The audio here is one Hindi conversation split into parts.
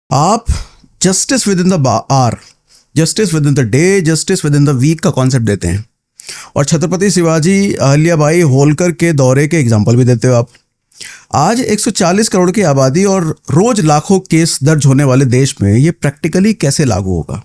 आप justice within the hour, justice within the day, justice within the week का कॉन्सेप्ट देते हैं और छत्रपति शिवाजी अहिल्याबाई होलकर के दौरे के एग्जाम्पल भी देते हो आप। आज 140 करोड़ की आबादी और रोज लाखों केस दर्ज होने वाले देश में ये प्रैक्टिकली कैसे लागू होगा?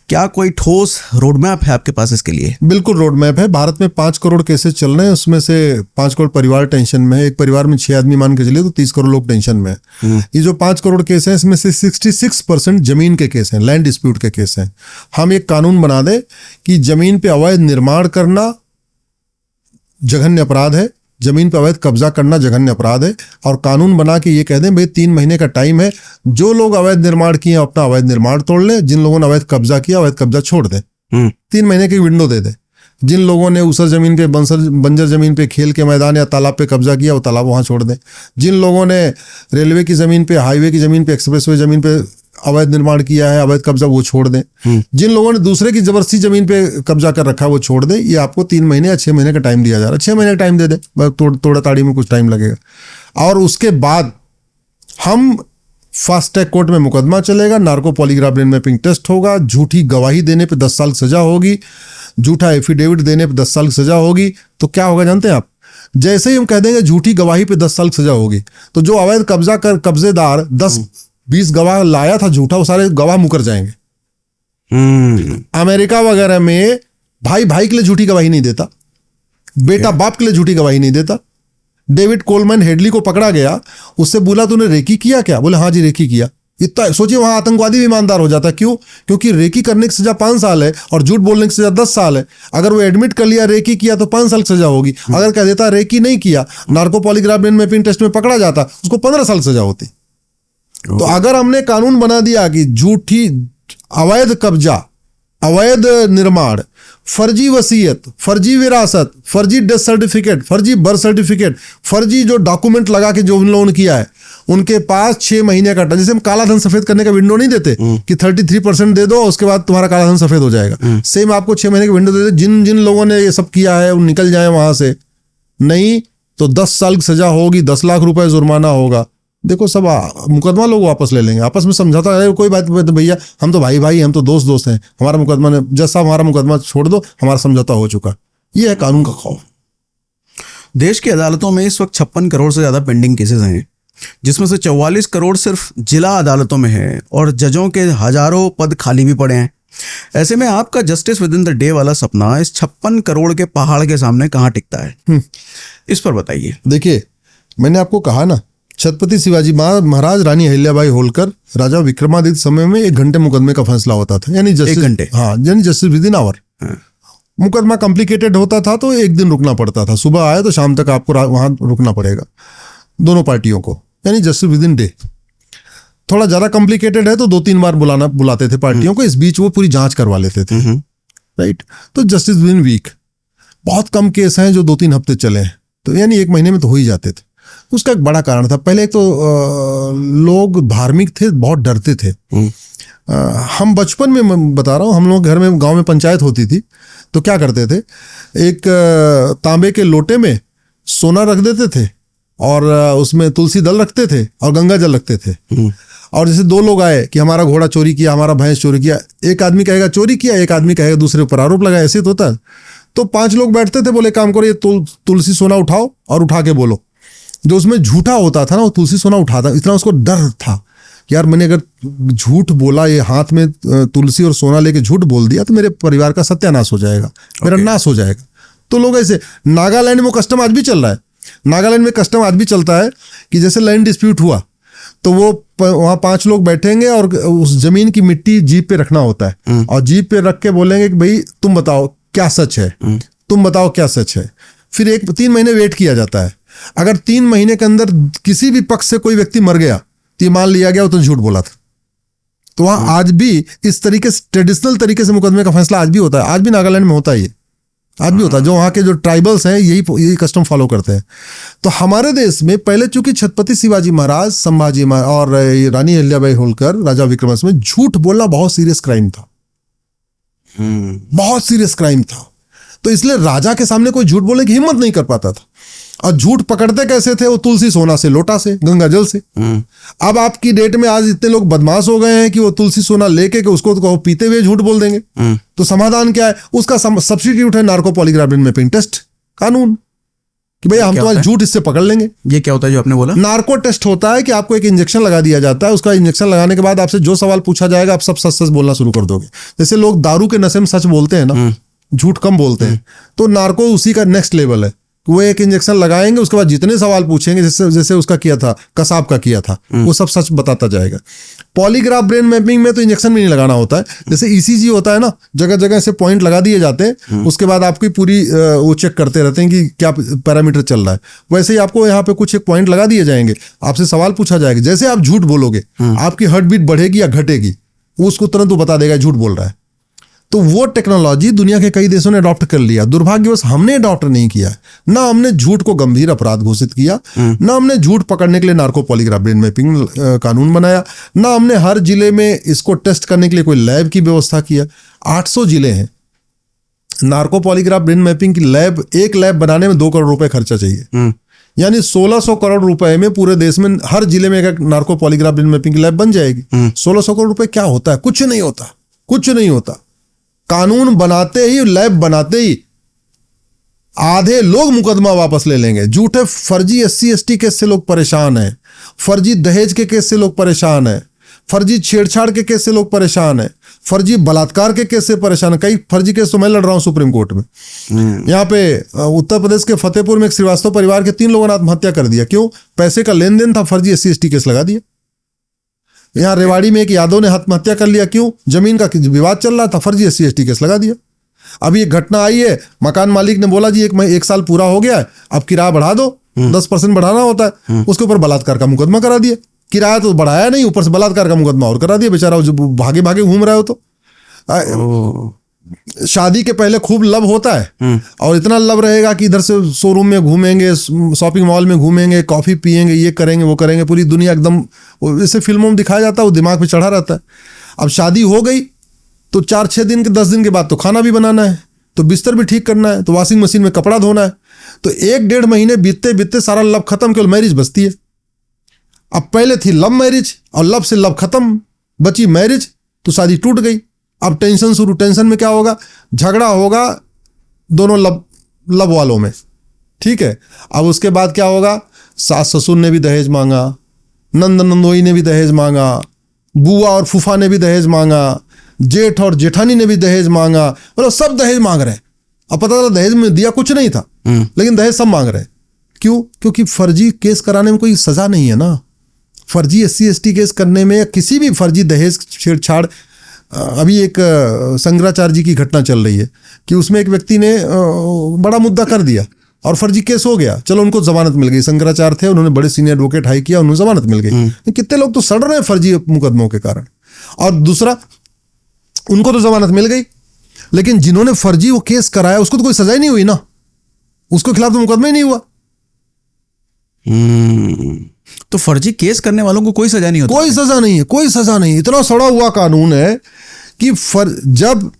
क्या कोई ठोस रोड मैप है आपके पास इसके लिए? बिल्कुल रोड मैप है। भारत में 5 करोड़ केसेस चल रहे हैं, उसमें से 5 करोड़ परिवार टेंशन में है। एक परिवार में 6 आदमी मान के चलिए तो 30 करोड़ लोग टेंशन में है। ये जो 5 करोड़ केस हैं इसमें से 66% जमीन के केस हैं, लैंड डिस्प्यूट के केस हैं। हम एक कानून बना दें कि जमीन पे अवैध निर्माण करना जघन्य अपराध है, जमीन पर अवैध कब्जा करना जघन्य अपराध है, और कानून बना के ये कह दें भाई 3 महीने का टाइम है, जो लोग अवैध निर्माण किए अपना अवैध निर्माण तोड़ लें, जिन लोगों ने अवैध कब्जा किया अवैध कब्जा छोड़ दें। 3 महीने की विंडो दे दें। जिन लोगों ने ऊसर जमीन पे बंजर जमीन पे खेल के मैदान या तालाब पे कब्जा किया वो तालाब वहां छोड़ दें। जिन लोगों ने रेलवे की जमीन पे, हाईवे की जमीन पे, एक्सप्रेसवे जमीन पे अवैध निर्माण किया है, अवैध कब्जा, वो छोड़ दें। जिन लोगों ने दूसरे की जबरदस्ती जमीन पे कब्जा कर रखा है वो छोड़ दें। ये आपको 3 महीने या 6 महीने का टाइम दिया जा रहा है। 6 महीने का टाइम दे दें, तोड़ा ताड़ी में कुछ टाइम लगेगा। और उसके बाद हम फास्ट ट्रैक कोर्ट में मुकदमा चलेगा, narco polygraph brain mapping test होगा, झूठी गवाही देने पे 10 साल की सजा होगी, झूठा एफिडेविट देने पे 10 साल की सजा होगी। तो क्या होगा जानते हैं आप? जैसे ही हम कह देंगे झूठी गवाही पे 10 साल की सजा होगी, तो जो अवैध कब्जा कर कब्जेदार 10-20 गवाह लाया था झूठा, वो सारे गवाह मुकर जाएंगे। अमेरिका वगैरह में भाई भाई के लिए झूठी गवाही नहीं देता, बेटा बाप के लिए झूठी गवाही नहीं देता। डेविड कोलमैन हेडली को पकड़ा गया, उससे बोला तूने रेकी किया क्या? बोले हाँ जी रेकी किया। इतना सोचिए, वहां आतंकवादी भी ईमानदार हो जाता। क्यों? क्योंकि रेकी करने की सजा 5 साल है और झूठ बोलने की सजा 10 साल है। अगर वो एडमिट कर लिया रेकी किया तो 5 साल की सजा होगी। अगर कह देता रेकी नहीं किया, narco polygraph brain mapping test में पकड़ा जाता, उसको 15 साल की सजा होती। तो अगर हमने कानून बना दिया कि झूठी अवैध कब्जा, अवैध निर्माण, फर्जी वसीयत, फर्जी विरासत, फर्जी डेथ सर्टिफिकेट, फर्जी बर्थ सर्टिफिकेट, फर्जी जो डॉक्यूमेंट लगा के जो उन लोगों ने किया है, उनके पास 6 महीने का टाइम। जैसे हम काला धन सफेद करने का विंडो नहीं देते कि 33% दे दो उसके बाद तुम्हारा काला धन सफेद हो जाएगा, सेम आपको 6 महीने का विंडो दे दे। जिन जिन लोगों ने ये सब किया है वो निकल जाए वहां से, नहीं तो 10 साल की सजा होगी, 10 लाख रुपए जुर्माना होगा। देखो सब मुकदमा लोग वापस ले लेंगे, आपस में समझौता है, कोई बात नहीं भैया, हम तो भाई भाई, हम तो दोस्त हैं, हमारा मुकदमा ने जज साहब हमारा मुकदमा छोड़ दो, हमारा समझौता हो चुका। ये है कानून का खौफ। देश की अदालतों में इस वक्त 56 करोड़ से ज्यादा पेंडिंग केसेस हैं, जिसमें से 44 करोड़ सिर्फ जिला अदालतों में है और जजों के हजारों पद खाली भी पड़े हैं। ऐसे में आपका justice within the day वाला सपना इस 56 करोड़ के पहाड़ के सामने कहाँ टिकता है? इस पर बताइए। देखिए, मैंने आपको कहा ना, छत्रपति शिवाजी महाराज, रानी अहिल्याबाई होलकर, राजा विक्रमादित्य समय में 1 घंटे मुकदमे का फैसला होता था, यानी जस्टिस 1 घंटे। हाँ, यानी जस्टिस विद इन आवर। मुकदमा कॉम्प्लिकेटेड होता था तो 1 दिन रुकना पड़ता था, सुबह आए तो शाम तक आपको वहां रुकना पड़ेगा दोनों पार्टियों को, यानी जस्टिस विद इन डे। थोड़ा ज्यादा कॉम्प्लिकेटेड है तो 2-3 बार बुलाते थे पार्टियों को, इस बीच वो पूरी जांच करवा लेते थे। राइट। तो जस्टिस विद इन वीक, बहुत कम केस हैं जो 2-3 हफ्ते चले हैं, तो यानी 1 महीने में तो हो ही जाते थे। उसका एक बड़ा कारण था, पहले एक तो लोग धार्मिक थे, बहुत डरते थे। हम बचपन में, मैं बता रहा हूँ, हम लोग घर में, गांव में पंचायत होती थी तो क्या करते थे, एक तांबे के लोटे में सोना रख देते थे और उसमें तुलसी दल रखते थे और गंगा जल रखते थे। और जैसे 2 लोग आए कि हमारा घोड़ा चोरी किया, हमारा भैंस चोरी किया, एक आदमी कहेगा चोरी किया, एक आदमी कहेगा दूसरे ऊपर आरोप लगाया, ऐसे तो होता है। तो 5 लोग बैठते थे, बोले काम करो, ये तुलसी सोना उठाओ और उठा के बोलो। जो उसमें झूठा होता था ना, वो तुलसी सोना उठाता, इतना उसको डर था यार, मैंने अगर झूठ बोला, ये हाथ में तुलसी और सोना लेके झूठ बोल दिया तो मेरे परिवार का सत्यानाश हो जाएगा, मेरा नाश हो जाएगा। तो लोग ऐसे, नागालैंड में वो कस्टम आज भी चल रहा है, नागालैंड में कस्टम आज भी चलता है कि जैसे लैंड डिस्प्यूट हुआ तो वो वहां 5 लोग बैठेंगे और उस जमीन की मिट्टी जीप पे रखना होता है और जीप पे रख के बोलेंगे कि भाई तुम बताओ क्या सच है, तुम बताओ क्या सच है। फिर 3 महीने वेट किया जाता है। अगर 3 महीने के अंदर किसी भी पक्ष से कोई व्यक्ति मर गया तो ये मान लिया गया वो तो झूठ बोला था। तो वहां आज भी इस तरीके से, ट्रेडिशनल तरीके से मुकदमे का फैसला आज भी होता है, आज भी नागालैंड में होता है, ये आज भी होता है। जो वहाँ के जो ट्राइबल्स हैं यही कस्टम फॉलो करते हैं। तो हमारे देश में पहले चूंकि छत्रपति शिवाजी महाराज, संभाजी और रानी अहिल्याबाई होलकर, राजा विक्रमादित्य में झूठ बोलना बहुत सीरियस क्राइम था, बहुत सीरियस क्राइम था। तो इसलिए राजा के सामने कोई झूठ बोलने की हिम्मत नहीं कर पाता था। और झूठ पकड़ते कैसे थे? वो तुलसी सोना से, लोटा से, गंगा जल से। अब आपकी डेट में आज इतने लोग बदमाश हो गए हैं कि वो तुलसी सोना लेके के उसको तो कहो पीते हुए झूठ बोल देंगे। तो समाधान क्या है? उसका सब्स्टिट्यूट है narco polygraph brain mapping test कानून, कि भैया हम तुम्हारे झूठ इससे पकड़ लेंगे। ये क्या होता है जो आपने बोला? नार्को टेस्ट होता है कि आपको एक इंजेक्शन लगा दिया जाता है, उसका इंजेक्शन लगाने के बाद आपसे जो सवाल पूछा जाएगा आप सब सच सच बोलना शुरू कर दोगे। जैसे लोग दारू के नशे में सच बोलते हैं ना, झूठ कम बोलते हैं, तो नार्को उसी का नेक्स्ट लेवल है। वो एक इंजेक्शन लगाएंगे, उसके बाद जितने सवाल पूछेंगे जैसे जैसे उसका किया था, कसाब का किया था, वो सब सच बताता जाएगा। पॉलीग्राफ ब्रेन मैपिंग में तो इंजेक्शन भी नहीं लगाना होता है। जैसे ईसीजी होता है ना, जगह जगह से पॉइंट लगा दिए जाते हैं, उसके बाद आपकी पूरी वो चेक करते रहते हैं कि क्या पैरामीटर चल रहा है। वैसे ही आपको यहाँ पे कुछ एक पॉइंट लगा दिए जाएंगे, आपसे सवाल पूछा जाएगा। जैसे आप झूठ बोलोगे, आपकी हार्ट बीट बढ़ेगी या घटेगी, वो उसको तुरंत वो बता देगा झूठ बोल रहा है। तो वो टेक्नोलॉजी दुनिया के कई देशों ने अडॉप्ट कर लिया। दुर्भाग्यवश हमने अडॉप्ट नहीं किया। ना हमने झूठ को गंभीर अपराध घोषित किया, ना हमने झूठ पकड़ने के लिए नार्को पॉलीग्राफ ब्रेन मैपिंग कानून बनाया, ना हमने हर जिले में इसको टेस्ट करने के लिए कोई लैब की व्यवस्था किया। 800 जिले हैं। नार्को पॉलीग्राफ ब्रेन मैपिंग की लैब, एक लैब बनाने में 2 करोड़ रुपए खर्चा चाहिए। यानी 1600 करोड़ रुपए में पूरे देश में हर जिले में एक नार्को पॉलीग्राफ ब्रेन मैपिंग की लैब बन जाएगी। 1600 करोड़ रुपए क्या होता है? कुछ नहीं होता, कुछ नहीं होता। कानून बनाते ही, लैब बनाते ही आधे लोग मुकदमा वापस ले लेंगे। झूठे फर्जी SC ST केस से लोग परेशान हैं, फर्जी दहेज के केस से लोग परेशान हैं, फर्जी छेड़छाड़ के केस से लोग परेशान हैं, फर्जी बलात्कार के केस से परेशान है। कई फर्जी केस तो मैं लड़ रहा हूं सुप्रीम कोर्ट में। यहाँ पे उत्तर प्रदेश के फतेहपुर में एक श्रीवास्तव परिवार के 3 लोगों ने आत्महत्या कर दिया। क्यों? पैसे का लेन देन था, फर्जी SC ST केस लगा दिया। यहाँ रेवाड़ी में एक यादव ने आत्महत्या कर लिया। क्यों? जमीन का विवाद चल रहा था, फर्जी SC ST केस लगा दिया। अभी एक घटना आई है, मकान मालिक ने बोला जी एक साल पूरा हो गया है, अब किराया बढ़ा दो, 10% बढ़ाना होता है। उसके ऊपर बलात्कार का मुकदमा करा दिया। किराया तो बढ़ाया नहीं, ऊपर से बलात्कार का मुकदमा और करा दिया। बेचारा जो भागे भागे घूम रहा हो तो शादी के पहले खूब लब होता है, और इतना लब रहेगा कि इधर से शोरूम में घूमेंगे, शॉपिंग मॉल में घूमेंगे, कॉफी पियेंगे, ये करेंगे वो करेंगे, पूरी दुनिया एकदम जैसे फिल्मों में दिखाया जाता है, वो दिमाग पे चढ़ा रहता है। अब शादी हो गई तो 4-6 दिन के 10 दिन के बाद तो खाना भी बनाना है, तो बिस्तर भी ठीक करना है, तो वॉशिंग मशीन में कपड़ा धोना है। तो 1-1.5 महीने बीतते बीतते सारा लब खत्म, केवल मैरिज बचती है। अब पहले थी लव मैरिज, और लब से लब खत्म, बची मैरिज, तो शादी टूट गई। अब टेंशन शुरू। टेंशन में क्या होगा? झगड़ा होगा दोनों लब वालों में, ठीक है। अब उसके बाद क्या होगा? सास ससुर ने भी दहेज मांगा, नंद नंदोई ने भी दहेज मांगा, बुआ और फूफा ने भी दहेज मांगा, जेठ और जेठानी ने भी दहेज मांगा, मतलब सब दहेज मांग रहे हैं। अब पता चला दहेज में दिया कुछ नहीं था, लेकिन दहेज सब मांग रहे हैं। क्यों? क्योंकि फर्जी केस कराने में कोई सजा नहीं है ना। फर्जी SC ST केस करने में, या किसी भी फर्जी दहेज छेड़छाड़, अभी एक शंकराचार्य जी की घटना चल रही है कि उसमें एक व्यक्ति ने बड़ा मुद्दा कर दिया और फर्जी केस हो गया। चलो उनको जमानत मिल गई, शंकराचार्य थे, उन्होंने बड़े सीनियर एडवोकेट हाई किया, उन्हें जमानत मिल गई। कितने लोग तो सड़ रहे हैं फर्जी मुकदमों के कारण। और दूसरा, उनको तो जमानत मिल गई, लेकिन जिन्होंने फर्जी वो केस कराया उसको तो कोई सजा ही नहीं हुई ना, उसके खिलाफ तो मुकदमा ही नहीं हुआ। तो फर्जी केस करने वालों को कोई सजा नहीं होती? कोई सजा नहीं है, कोई सजा नहीं। इतना सड़ा हुआ कानून है कि जब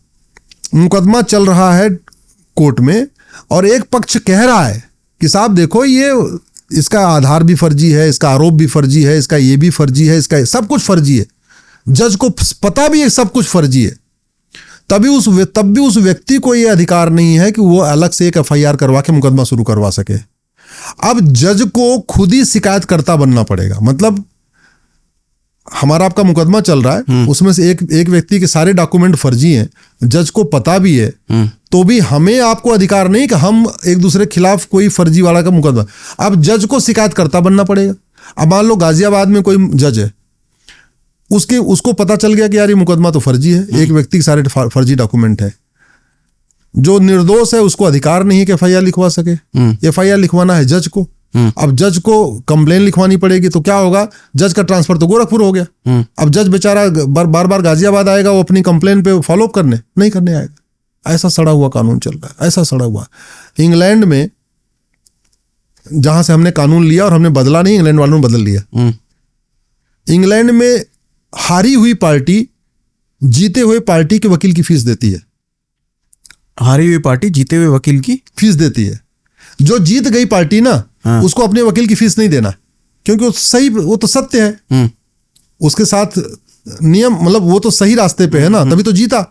मुकदमा चल रहा है कोर्ट में और एक पक्ष कह रहा है कि साहब देखो ये इसका आधार भी फर्जी है, इसका आरोप भी फर्जी है, इसका ये भी फर्जी है, इसका सब कुछ फर्जी है, जज को पता भी है सब कुछ फर्जी है, तब भी उस व्यक्ति को यह अधिकार नहीं है कि वो अलग से एक FIR करवा के मुकदमा शुरू करवा सके। अब जज को खुद ही शिकायतकर्ता बनना पड़ेगा। मतलब हमारा आपका मुकदमा चल रहा है, उसमें से एक व्यक्ति के सारे डॉक्यूमेंट फर्जी हैं, जज को पता भी है, तो भी हमें आपको अधिकार नहीं कि हम एक दूसरे के खिलाफ कोई फर्जी वाला का मुकदमा। अब जज को शिकायतकर्ता बनना पड़ेगा। अब मान लो गाजियाबाद में कोई जज है, उसको पता चल गया कि यार ये मुकदमा तो फर्जी है, एक व्यक्ति के सारे फर्जी डॉक्यूमेंट है, जो निर्दोष है उसको अधिकार नहीं है कि FIR लिखवा सके। FIR लिखवाना है जज को। अब जज को कंप्लेन लिखवानी पड़ेगी, तो क्या होगा? जज का ट्रांसफर तो गोरखपुर हो गया। अब जज बेचारा बार बार गाजियाबाद आएगा, वो अपनी कंप्लेन पे फॉलोअप नहीं करने आएगा। ऐसा सड़ा हुआ कानून चल रहा है, ऐसा सड़ा हुआ। इंग्लैंड में जहां से हमने कानून लिया और हमने बदला नहीं, इंग्लैंड वालों ने बदल लिया। इंग्लैंड में हारी हुई पार्टी जीते हुए पार्टी के वकील की फीस देती है। हारी हुई पार्टी जीते हुए वकील की फीस देती है। जो जीत गई पार्टी ना, हाँ। उसको अपने वकील की फीस नहीं देना, क्योंकि वो सही, वो तो सत्य है, उसके साथ नियम, मतलब वो तो सही रास्ते पे है ना, तभी तो जीता।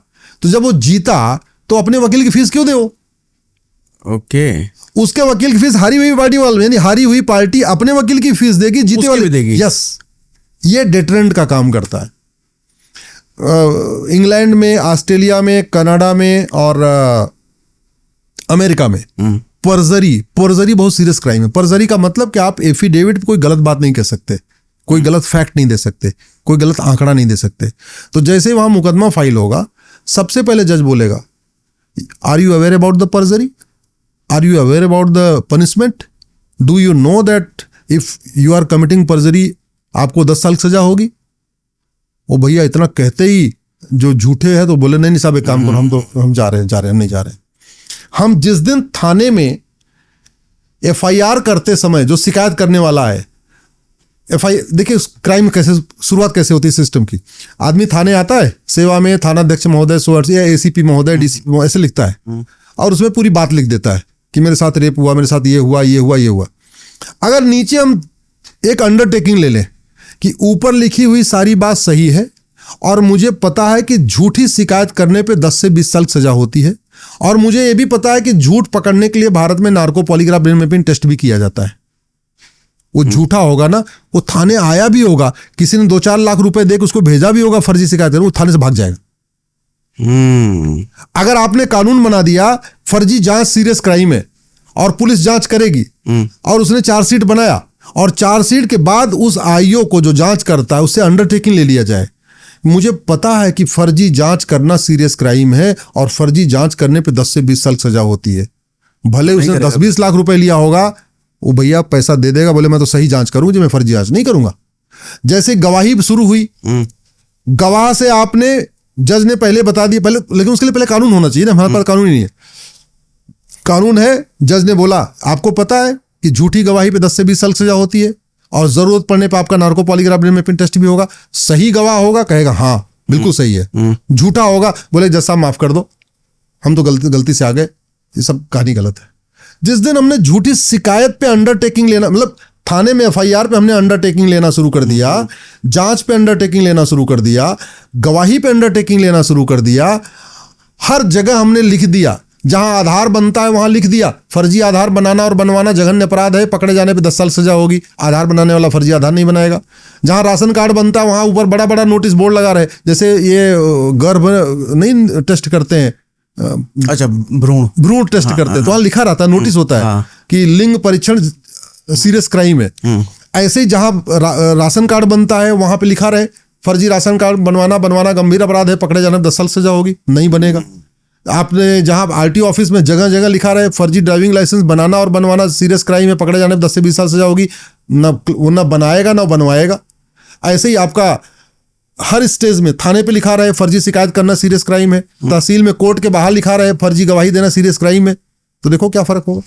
तो जब वो जीता तो अपने वकील की फीस क्यों दे? ओके, उसके वकील की फीस हारी हुई पार्टी वाले, यानी हारी हुई पार्टी अपने वकील की फीस देगी, जीते वाले भी देगी। यस, ये डेटरेंट का काम करता है। इंग्लैंड में, ऑस्ट्रेलिया में, कनाडा में और अमेरिका में परजरी बहुत सीरियस क्राइम है। परजरी का मतलब कि आप एफिडेविट पे कोई गलत बात नहीं कह सकते, कोई गलत फैक्ट नहीं दे सकते, कोई गलत आंकड़ा नहीं दे सकते। तो जैसे वहां मुकदमा फाइल होगा, सबसे पहले जज बोलेगा, are you aware about the perjury, are you aware about the punishment, do you know that if you are committing perjury आपको 10 साल की सजा होगी। वो भैया इतना कहते ही जो झूठे हैं तो बोले नहीं साहब एक काम करो, हम जा रहे हैं, हम नहीं जा रहे। हम जिस दिन थाने में एफआईआर करते समय जो शिकायत करने वाला है, देखिए क्राइम कैसे शुरुआत कैसे होती है सिस्टम की। आदमी थाने आता है, सेवा में थानाध्यक्ष महोदय सोअर्स या एसीपी महोदय, डीसीपी ऐसे लिखता है, और उसमें पूरी बात लिख देता है कि मेरे साथ रेप हुआ, मेरे साथ ये हुआ, ये हुआ, ये हुआ। अगर नीचे हम एक अंडरटेकिंग ले लें कि ऊपर लिखी हुई सारी बात सही है और मुझे पता है कि झूठी शिकायत करने पे 10 से 20 साल सजा होती है, और मुझे ये भी पता है कि झूठ पकड़ने के लिए भारत में narco polygraph brain mapping test भी किया जाता है। वो झूठा होगा ना, वो थाने आया भी होगा, किसी ने 2-4 लाख रुपए देकर उसको भेजा भी होगा फर्जी शिकायत कर, वो थाने से भाग जाएगा। अगर आपने कानून बना दिया फर्जी जांच सीरियस क्राइम है और पुलिस जांच करेगी, और उसने चार्जशीट बनाया और चार्जशीट के बाद उस आईओ को जो जांच करता है उससे अंडरटेकिंग ले लिया जाए, मुझे पता है कि फर्जी जांच करना सीरियस क्राइम है और फर्जी जांच करने पे 10 से 20 साल सजा होती है। भले उसने 10-20 लाख रुपए लिया होगा, वो भैया पैसा दे देगा, बोले मैं तो सही जांच करूंगा, मैं फर्जी जांच नहीं करूंगा। जैसे गवाही शुरू हुई, गवाह से आपने, जज ने पहले बता दिया, पहले, लेकिन उसके लिए पहले कानून होना चाहिए ना, हमारे पास कानून ही नहीं है। कानून है, जज ने बोला आपको पता है कि झूठी गवाही पे 10 से 20 साल सजा होती है और जरूरत पड़ने पे आपका narco polygraph brain mapping test भी होगा। सही गवाह होगा कहेगा हाँ बिल्कुल सही है, झूठा होगा बोले जज साहब माफ कर दो, हम तो गलती से आ गए, ये सब कहानी गलत है। जिस दिन हमने झूठी शिकायत पे अंडरटेकिंग लेना, मतलब थाने में एफआईआर पे हमने अंडरटेकिंग लेना शुरू कर दिया, जांच पे अंडरटेकिंग लेना शुरू कर दिया, गवाही पे अंडरटेकिंग लेना शुरू कर दिया, हर जगह हमने लिख दिया, जहां आधार बनता है वहां लिख दिया फर्जी आधार बनाना और बनवाना जघन्य अपराध है, पकड़े जाने पे 10 साल सजा होगी। आधार बनाने वाला फर्जी आधार नहीं बनाएगा। जहां राशन कार्ड बनता है वहां ऊपर बड़ा बड़ा नोटिस बोर्ड लगा रहे, जैसे ये गर्भ नहीं टेस्ट करते हैं, अच्छा भ्रूण टेस्ट करते हैं, तो वहां लिखा रहता है, नोटिस होता है कि लिंग परीक्षण सीरियस क्राइम है। ऐसे ही जहां राशन कार्ड बनता है वहां पे लिखा रहे फर्जी राशन कार्ड बनवाना गंभीर अपराध है, पकड़े जाने पे 10 साल सजा होगी, नहीं बनेगा। आपने जहां आरटीओ ऑफिस में जगह जगह लिखा रहे फर्जी ड्राइविंग लाइसेंस बनाना और बनवाना सीरियस क्राइम है, पकड़े जाने पे 10 से 20 साल सजा होगी, न बनाएगा न बनवाएगा। ऐसे ही आपका हर स्टेज में थाने पे लिखा रहे फर्जी शिकायत करना सीरियस क्राइम है, तहसील में कोर्ट के बाहर लिखा रहे फर्जी गवाही देना सीरियस क्राइम है, तो देखो क्या फर्क होगा।